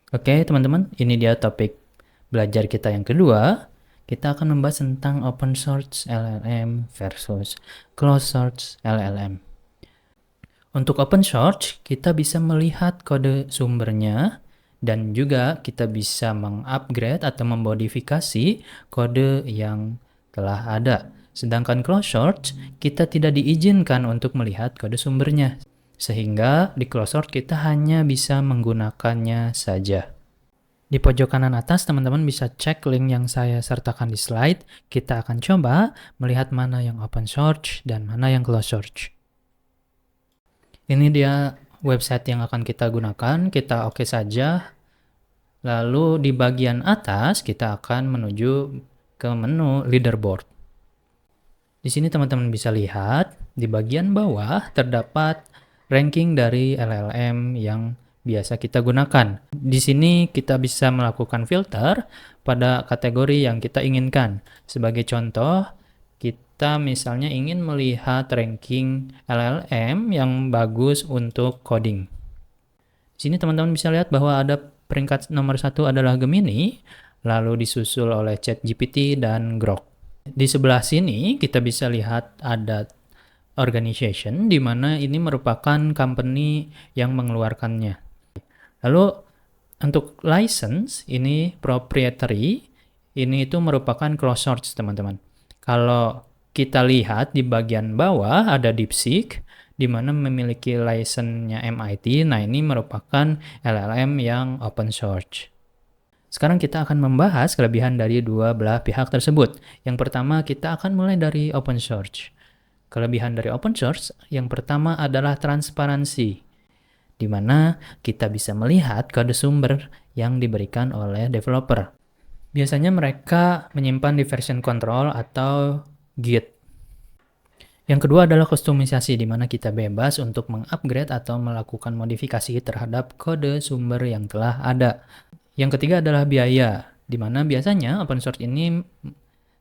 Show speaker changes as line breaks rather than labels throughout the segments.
Oke, teman-teman, ini dia topik belajar kita yang kedua. Kita akan membahas tentang open source LLM versus closed source LLM. Untuk open source, kita bisa melihat kode sumbernya dan juga kita bisa mengupgrade atau memodifikasi kode yang telah ada. Sedangkan closed source, kita tidak diizinkan untuk melihat kode sumbernya. Sehingga di closed source kita hanya bisa menggunakannya saja. Di pojok kanan atas, teman-teman bisa cek link yang saya sertakan di slide. Kita akan coba melihat mana yang open source dan mana yang closed source. Ini dia website yang akan kita gunakan. Kita oke saja. Lalu di bagian atas, kita akan menuju ke menu leaderboard. Di sini teman-teman bisa lihat, di bagian bawah terdapat ranking dari LLM yang biasa kita gunakan. Di sini kita bisa melakukan filter pada kategori yang kita inginkan. Sebagai contoh, kita misalnya ingin melihat ranking LLM yang bagus untuk coding. Di sini teman-teman bisa lihat bahwa ada peringkat nomor 1 adalah Gemini, lalu disusul oleh ChatGPT dan Grok. Di sebelah sini kita bisa lihat ada organization di mana ini merupakan company yang mengeluarkannya. Lalu untuk license ini proprietary, ini itu merupakan closed source teman-teman. Kalau kita lihat di bagian bawah ada DeepSeek di mana memiliki license-nya MIT. Nah, ini merupakan LLM yang open source. Sekarang kita akan membahas kelebihan dari dua belah pihak tersebut. Yang pertama, kita akan mulai dari open source. Kelebihan dari open source yang pertama adalah transparansi, di mana kita bisa melihat kode sumber yang diberikan oleh developer. Biasanya mereka menyimpan di version control atau Git. Yang kedua adalah kustomisasi, di mana kita bebas untuk mengupgrade atau melakukan modifikasi terhadap kode sumber yang telah ada. Yang ketiga adalah biaya, di mana biasanya open source ini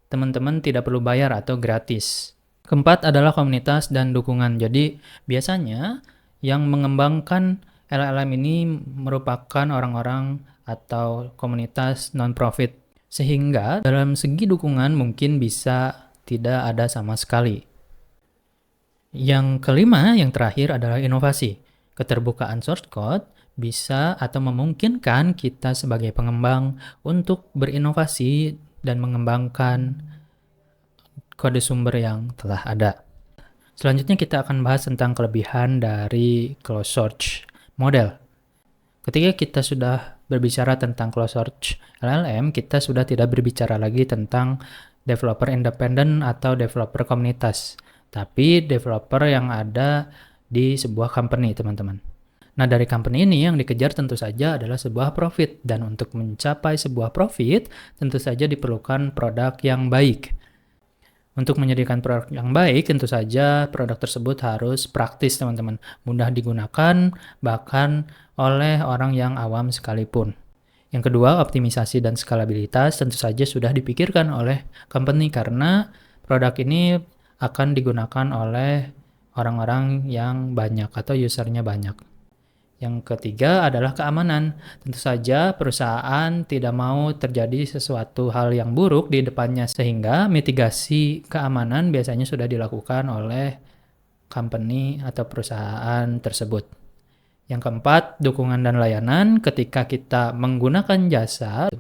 teman-teman tidak perlu bayar atau gratis. Keempat adalah komunitas dan dukungan. Jadi biasanya yang mengembangkan LLM ini merupakan orang-orang atau komunitas non-profit. Sehingga dalam segi dukungan mungkin bisa tidak ada sama sekali. Yang kelima, yang terakhir adalah inovasi. Keterbukaan source code bisa atau memungkinkan kita sebagai pengembang untuk berinovasi dan mengembangkan kode sumber yang telah ada. Selanjutnya kita akan bahas tentang kelebihan dari closed source model. Ketika kita sudah berbicara tentang closed source LLM, kita sudah tidak berbicara lagi tentang developer independen atau developer komunitas, tapi developer yang ada di sebuah company, teman-teman. Nah, dari company ini yang dikejar tentu saja adalah sebuah profit, dan untuk mencapai sebuah profit, tentu saja diperlukan produk yang baik. Untuk menyediakan produk yang baik, tentu saja produk tersebut harus praktis, teman-teman. Mudah digunakan, bahkan oleh orang yang awam sekalipun. Yang kedua, optimisasi dan skalabilitas tentu saja sudah dipikirkan oleh company karena produk ini akan digunakan oleh orang-orang yang banyak atau usernya banyak. Yang ketiga adalah keamanan. Tentu saja perusahaan tidak mau terjadi sesuatu hal yang buruk di depannya, sehingga mitigasi keamanan biasanya sudah dilakukan oleh company atau perusahaan tersebut. Yang keempat, dukungan dan layanan. Ketika kita menggunakan jasa,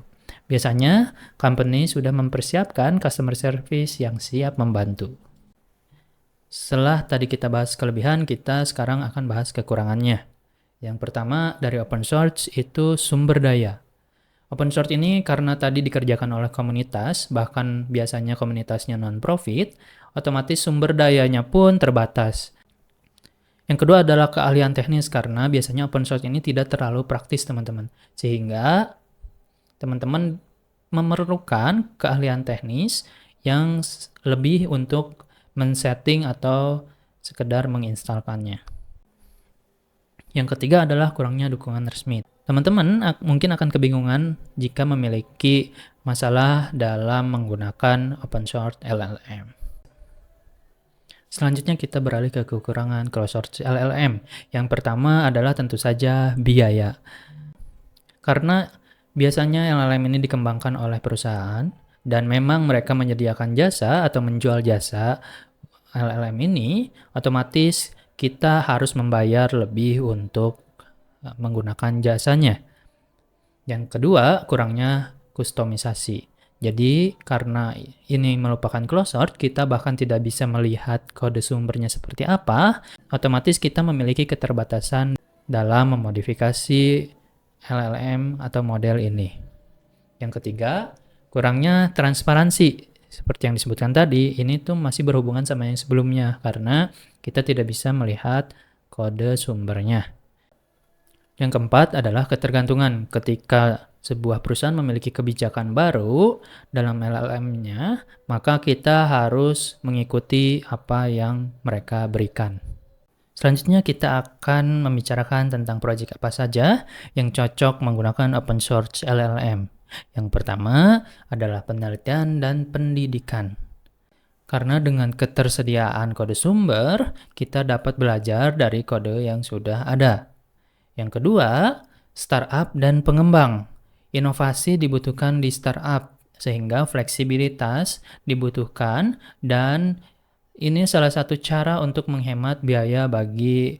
biasanya company sudah mempersiapkan customer service yang siap membantu. Setelah tadi kita bahas kelebihan, kita sekarang akan bahas kekurangannya. Yang pertama dari open source itu sumber daya. Open source ini karena tadi dikerjakan oleh komunitas, bahkan biasanya komunitasnya non-profit, otomatis sumber dayanya pun terbatas. Yang kedua adalah keahlian teknis karena biasanya open source ini tidak terlalu praktis, teman-teman. Sehingga teman-teman memerlukan keahlian teknis yang lebih untuk men-setting atau sekedar menginstalkannya. Yang ketiga adalah kurangnya dukungan resmi. Teman-teman mungkin akan kebingungan jika memiliki masalah dalam menggunakan open source LLM. Selanjutnya kita beralih ke kekurangan closed source LLM. Yang pertama adalah tentu saja biaya. Karena biasanya LLM ini dikembangkan oleh perusahaan dan memang mereka menyediakan jasa atau menjual jasa LLM ini, otomatis kita harus membayar lebih untuk menggunakan jasanya. Yang kedua, kurangnya kustomisasi. Jadi, karena ini merupakan closed source, kita bahkan tidak bisa melihat kode sumbernya seperti apa, otomatis kita memiliki keterbatasan dalam memodifikasi LLM atau model ini. Yang ketiga, kurangnya transparansi. Seperti yang disebutkan tadi, ini tuh masih berhubungan sama yang sebelumnya, karena kita tidak bisa melihat kode sumbernya. Yang keempat adalah ketergantungan. Ketika sebuah perusahaan memiliki kebijakan baru dalam LLM-nya, maka kita harus mengikuti apa yang mereka berikan. Selanjutnya kita akan membicarakan tentang proyek apa saja yang cocok menggunakan open source LLM. Yang pertama adalah penelitian dan pendidikan. Karena dengan ketersediaan kode sumber, kita dapat belajar dari kode yang sudah ada. Yang kedua, startup dan pengembang. Inovasi dibutuhkan di startup, sehingga fleksibilitas dibutuhkan dan ini salah satu cara untuk menghemat biaya bagi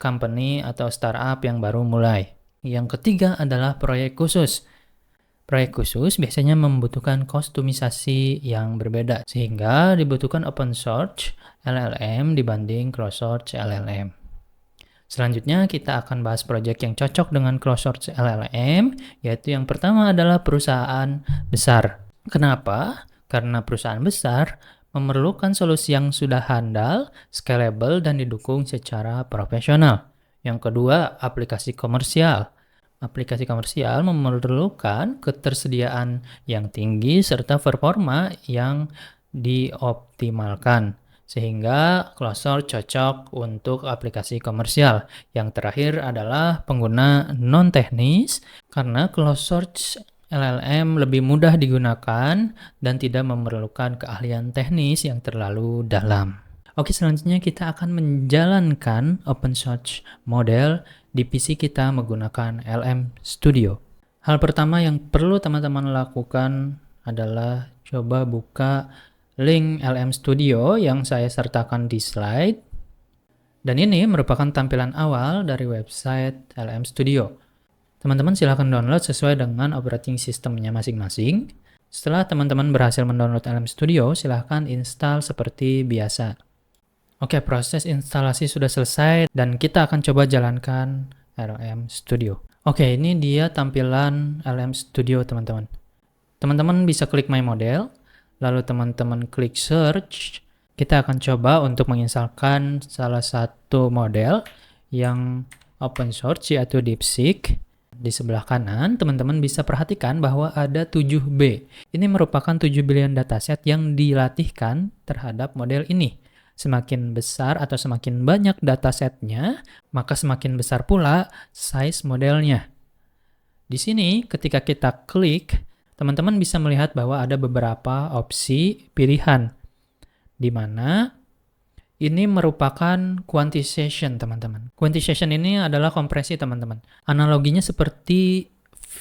company atau startup yang baru mulai. Yang ketiga adalah proyek khusus. Proyek khusus biasanya membutuhkan kustomisasi yang berbeda, sehingga dibutuhkan open source LLM dibanding closed source LLM. Selanjutnya kita akan bahas proyek yang cocok dengan closed source LLM, yaitu yang pertama adalah perusahaan besar. Kenapa? Karena perusahaan besar memerlukan solusi yang sudah handal, scalable, dan didukung secara profesional. Yang kedua, aplikasi komersial. Aplikasi komersial memerlukan ketersediaan yang tinggi serta performa yang dioptimalkan, sehingga closed source cocok untuk aplikasi komersial. Yang terakhir adalah pengguna non-teknis, karena closed source LLM lebih mudah digunakan dan tidak memerlukan keahlian teknis yang terlalu dalam. Oke, selanjutnya kita akan menjalankan open source model di PC kita menggunakan LM Studio. Hal pertama yang perlu teman-teman lakukan adalah coba buka link LM Studio yang saya sertakan di slide. Dan ini merupakan tampilan awal dari website LM Studio. Teman-teman silahkan download sesuai dengan operating systemnya masing-masing. Setelah teman-teman berhasil mendownload LM Studio, silahkan install seperti biasa. Oke, proses instalasi sudah selesai dan kita akan coba jalankan LM Studio. Oke, ini dia tampilan LM Studio, teman-teman. Teman-teman bisa klik My Model, lalu teman-teman klik Search. Kita akan coba untuk menginstalkan salah satu model yang open source, yaitu DeepSeek. Di sebelah kanan, teman-teman bisa perhatikan bahwa ada 7B. Ini merupakan 7 billion dataset yang dilatihkan terhadap model ini. Semakin besar atau semakin banyak datasetnya, maka semakin besar pula size modelnya. Di sini, ketika kita klik, teman-teman bisa melihat bahwa ada beberapa opsi pilihan, di mana ini merupakan quantization, teman-teman. Quantization ini adalah kompresi, teman-teman. Analoginya seperti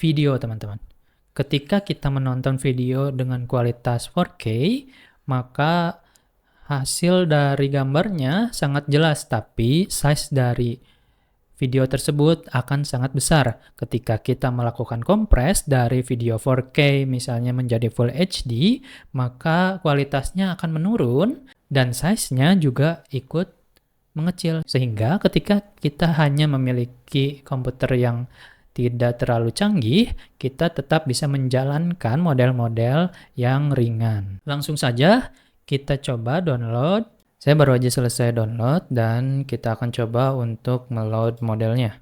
video, teman-teman. Ketika kita menonton video dengan kualitas 4K, maka hasil dari gambarnya sangat jelas, tapi size dari video tersebut akan sangat besar. Ketika kita melakukan kompres dari video 4K misalnya menjadi Full HD, maka kualitasnya akan menurun dan size-nya juga ikut mengecil. Sehingga ketika kita hanya memiliki komputer yang tidak terlalu canggih, kita tetap bisa menjalankan model-model yang ringan. Langsung saja kita coba download. Saya baru aja selesai download dan kita akan coba untuk meload modelnya.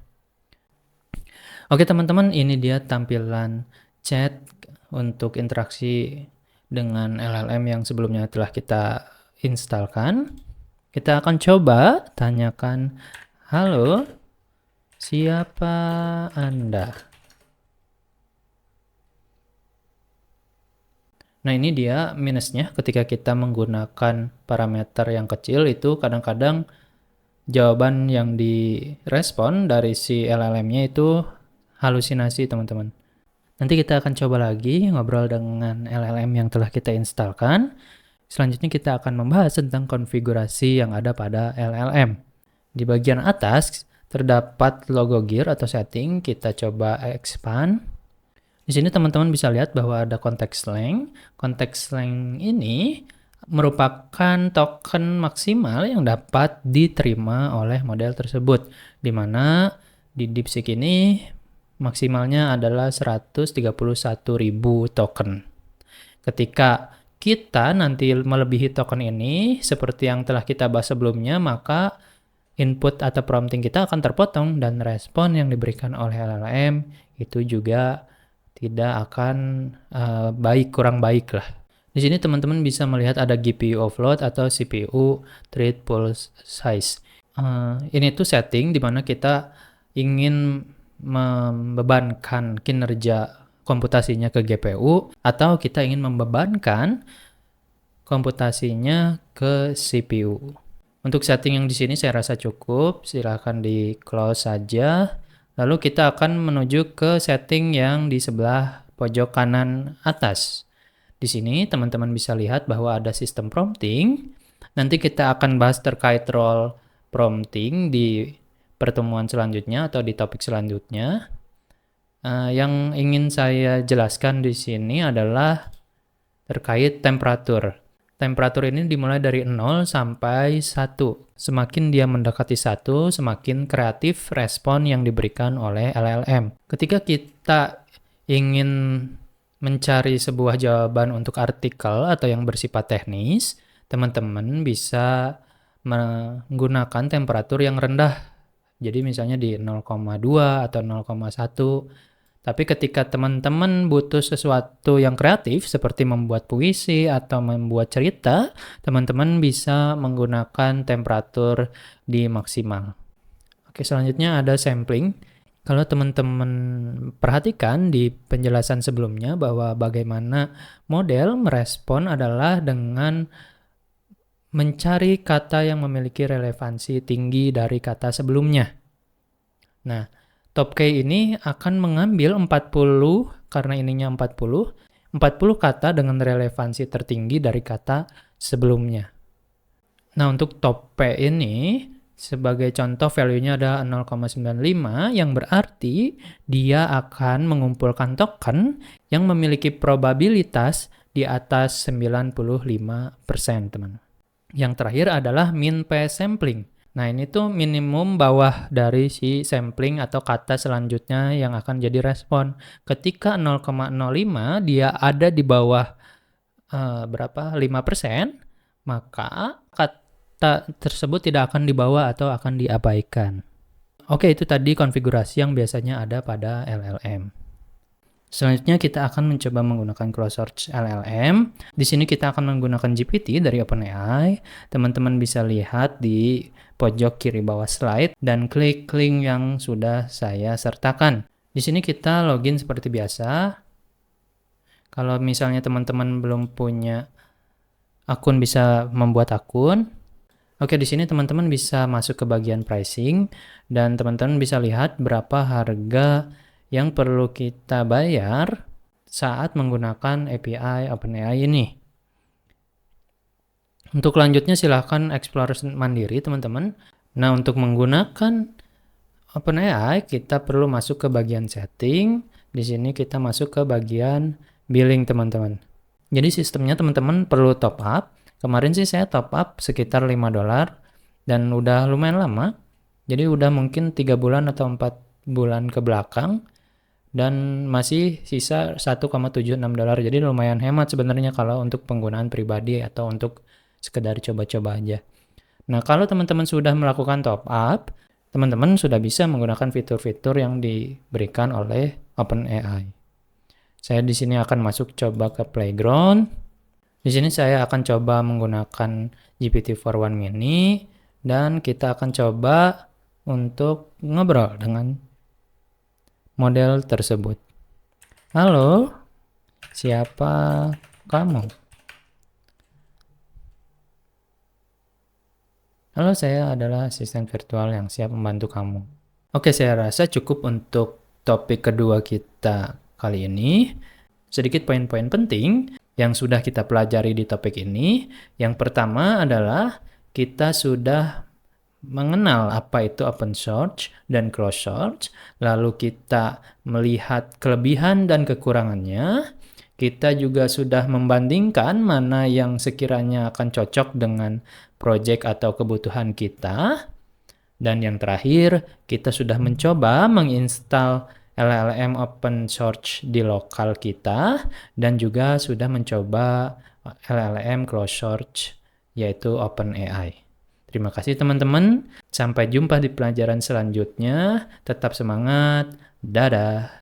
Oke teman-teman, ini dia tampilan chat untuk interaksi dengan LLM yang sebelumnya telah kita instalkan. Kita akan coba tanyakan, halo, siapa Anda? Nah ini dia minusnya ketika kita menggunakan parameter yang kecil itu kadang-kadang jawaban yang direspon dari si LLM-nya itu halusinasi teman-teman. Nanti kita akan coba lagi ngobrol dengan LLM yang telah kita instalkan. Selanjutnya kita akan membahas tentang konfigurasi yang ada pada LLM. Di bagian atas terdapat logo gear atau setting, kita coba expand. Di sini teman-teman bisa lihat bahwa ada context length. Context length ini merupakan token maksimal yang dapat diterima oleh model tersebut, di mana di DeepSeek ini maksimalnya adalah 131.000 token. Ketika kita nanti melebihi token ini, seperti yang telah kita bahas sebelumnya, maka input atau prompting kita akan terpotong dan respon yang diberikan oleh LLM itu juga tidak akan kurang baik lah. Di sini teman-teman bisa melihat ada GPU offload atau CPU thread pool size. Ini tuh setting di mana kita ingin membebankan kinerja komputasinya ke GPU atau kita ingin membebankan komputasinya ke CPU. Untuk setting yang di sini saya rasa cukup, silahkan di close saja. Lalu kita akan menuju ke setting yang di sebelah pojok kanan atas. Di sini teman-teman bisa lihat bahwa ada sistem prompting. Nanti kita akan bahas terkait role prompting di pertemuan selanjutnya atau di topik selanjutnya. Yang ingin saya jelaskan di sini adalah terkait temperatur. Temperatur ini dimulai dari 0 sampai 1. Semakin dia mendekati 1, semakin kreatif respon yang diberikan oleh LLM. Ketika kita ingin mencari sebuah jawaban untuk artikel atau yang bersifat teknis, teman-teman bisa menggunakan temperatur yang rendah. Jadi misalnya di 0,2 atau 0,1. Tapi ketika teman-teman butuh sesuatu yang kreatif seperti membuat puisi atau membuat cerita, teman-teman bisa menggunakan temperatur di maksimal. Oke, selanjutnya ada sampling. Kalau teman-teman perhatikan di penjelasan sebelumnya bahwa bagaimana model merespon adalah dengan mencari kata yang memiliki relevansi tinggi dari kata sebelumnya. Nah, TopK ini akan mengambil 40, karena ininya 40 kata dengan relevansi tertinggi dari kata sebelumnya. Nah, untuk TopP ini, sebagai contoh value-nya ada 0,95, yang berarti dia akan mengumpulkan token yang memiliki probabilitas di atas 95%, teman. Yang terakhir adalah min P sampling. Nah, ini tuh minimum bawah dari si sampling atau kata selanjutnya yang akan jadi respon. Ketika 0,05 dia ada di bawah 5%, maka kata tersebut tidak akan dibawa atau akan diabaikan. Oke, itu tadi konfigurasi yang biasanya ada pada LLM. Selanjutnya kita akan mencoba menggunakan closed source LLM. Di sini kita akan menggunakan GPT dari OpenAI. Teman-teman bisa lihat di pojok kiri bawah slide dan klik link yang sudah saya sertakan. Di sini kita login seperti biasa. Kalau misalnya teman-teman belum punya akun, bisa membuat akun. Oke, di sini teman-teman bisa masuk ke bagian pricing dan teman-teman bisa lihat berapa harga yang perlu kita bayar saat menggunakan API OpenAI ini. Untuk lanjutnya silahkan explore mandiri teman-teman. Nah, untuk menggunakan OpenAI kita perlu masuk ke bagian setting. Di sini kita masuk ke bagian billing teman-teman. Jadi sistemnya teman-teman perlu top up. Kemarin sih saya top up sekitar $5 dan udah lumayan lama. Jadi udah mungkin 3 bulan atau 4 bulan ke belakang. Dan masih sisa $1,76. Jadi lumayan hemat sebenarnya kalau untuk penggunaan pribadi atau untuk sekedar coba-coba aja. Nah, kalau teman-teman sudah melakukan top up, teman-teman sudah bisa menggunakan fitur-fitur yang diberikan oleh OpenAI. Saya di sini akan masuk coba ke Playground. Di sini saya akan coba menggunakan GPT-4o mini dan kita akan coba untuk ngobrol dengan model tersebut. Halo, siapa kamu? Halo, saya adalah asisten virtual yang siap membantu kamu. Oke, saya rasa cukup untuk topik kedua kita kali ini. Sedikit poin-poin penting yang sudah kita pelajari di topik ini. Yang pertama adalah kita sudah mengenal apa itu open source dan closed source, lalu kita melihat kelebihan dan kekurangannya. Kita juga sudah membandingkan mana yang sekiranya akan cocok dengan project atau kebutuhan kita. Dan yang terakhir, kita sudah mencoba menginstal LLM open source di lokal kita dan juga sudah mencoba LLM closed source yaitu OpenAI. Terima kasih teman-teman. Sampai jumpa di pelajaran selanjutnya. Tetap semangat. Dadah.